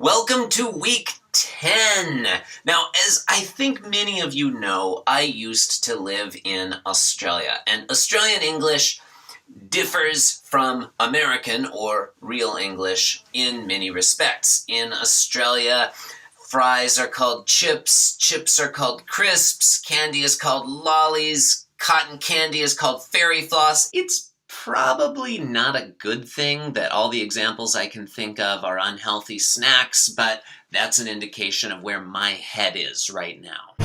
Welcome to week 10. Now, as I think many of you know, I used to live in Australia, and Australian English differs from American or real English in many respects. In Australia, fries are called chips, chips are called crisps, candy is called lollies, cotton candy is called fairy floss. It's probably not a good thing that all the examples I can think of are unhealthy snacks, but that's an indication of where my head is right now.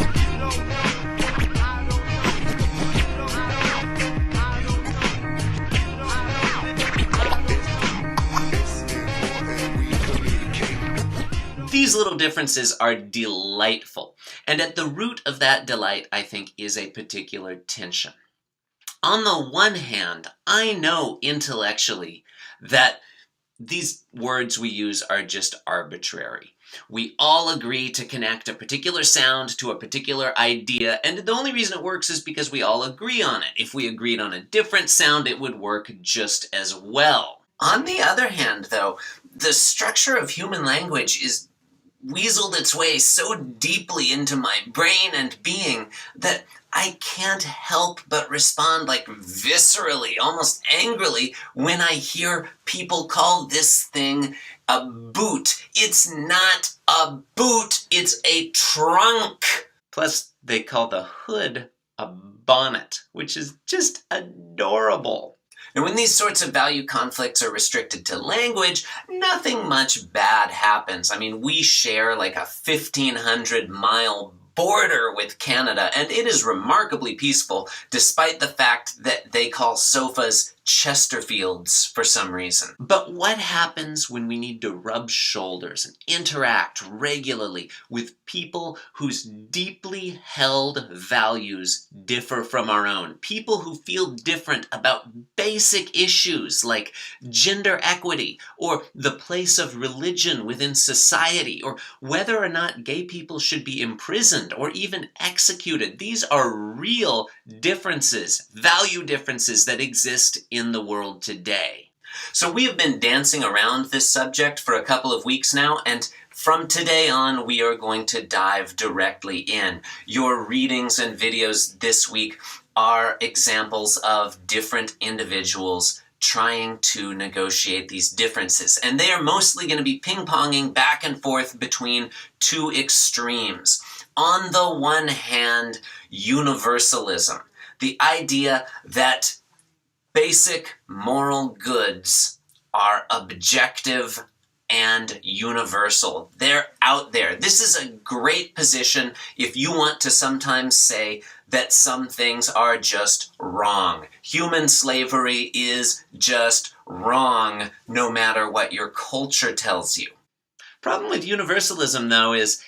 These little differences are delightful, and at the root of that delight, I think, is a particular tension. On the one hand, I know intellectually that these words we use are just arbitrary. We all agree to connect a particular sound to a particular idea, and the only reason it works is because we all agree on it. If we agreed on a different sound, it would work just as well. On the other hand, though, the structure of human language is weaseled its way so deeply into my brain and being that I can't help but respond viscerally, almost angrily, when I hear people call this thing a boot. It's not a boot, it's a trunk. Plus, they call the hood a bonnet, which is just adorable. And when these sorts of value conflicts are restricted to language, nothing much bad happens. I mean, we share like a 1,500-mile border with Canada, and it is remarkably peaceful, despite the fact that they call sofas Chesterfields for some reason. But what happens when we need to rub shoulders and interact regularly with people whose deeply held values differ from our own? People who feel different about basic issues like gender equity, or the place of religion within society, or whether or not gay people should be imprisoned or even executed. These are real differences, value differences that exist in the world today. So we have been dancing around this subject for a couple of weeks now, and from today on we are going to dive directly in. Your readings and videos this week are examples of different individuals trying to negotiate these differences, and they are mostly going to be ping-ponging back and forth between two extremes. On the one hand, universalism, the idea that basic moral goods are objective and universal. They're out there. This is a great position if you want to sometimes say that some things are just wrong. Human slavery is just wrong, no matter what your culture tells you. Problem with universalism, though, is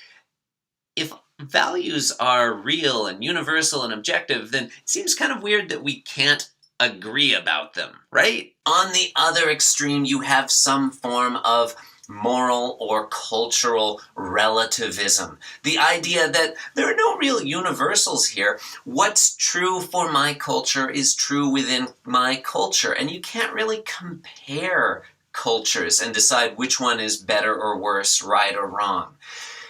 if values are real and universal and objective, then it seems kind of weird that we can't agree about them, right? On the other extreme, you have some form of moral or cultural relativism. The idea that there are no real universals here. What's true for my culture is true within my culture, and you can't really compare cultures and decide which one is better or worse, right or wrong.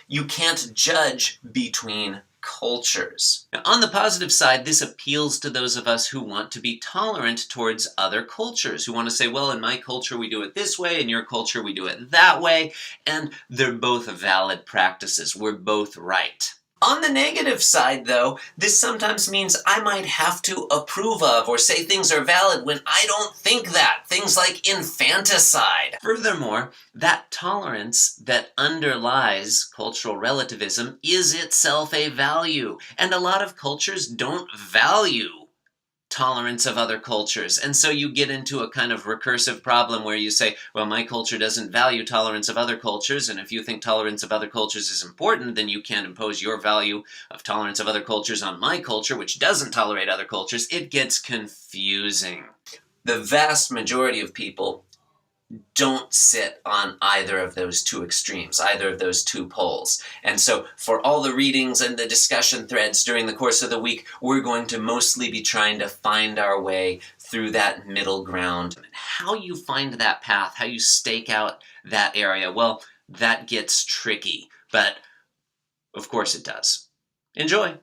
You can't judge between cultures. Now, on the positive side, this appeals to those of us who want to be tolerant towards other cultures, who want to say, well, in my culture we do it this way, in your culture we do it that way, and they're both valid practices. We're both right. On the negative side, though, this sometimes means I might have to approve of or say things are valid when I don't think that. Things like infanticide. Furthermore, that tolerance that underlies cultural relativism is itself a value. And a lot of cultures don't value tolerance of other cultures. And so you get into a kind of recursive problem where you say, well, my culture doesn't value tolerance of other cultures, and if you think tolerance of other cultures is important, then you can't impose your value of tolerance of other cultures on my culture, which doesn't tolerate other cultures. It gets confusing. The vast majority of people don't sit on either of those two extremes, either of those two poles. And so for all the readings and the discussion threads during the course of the week, we're going to mostly be trying to find our way through that middle ground. How you find that path, how you stake out that area, well, that gets tricky. But of course it does. Enjoy!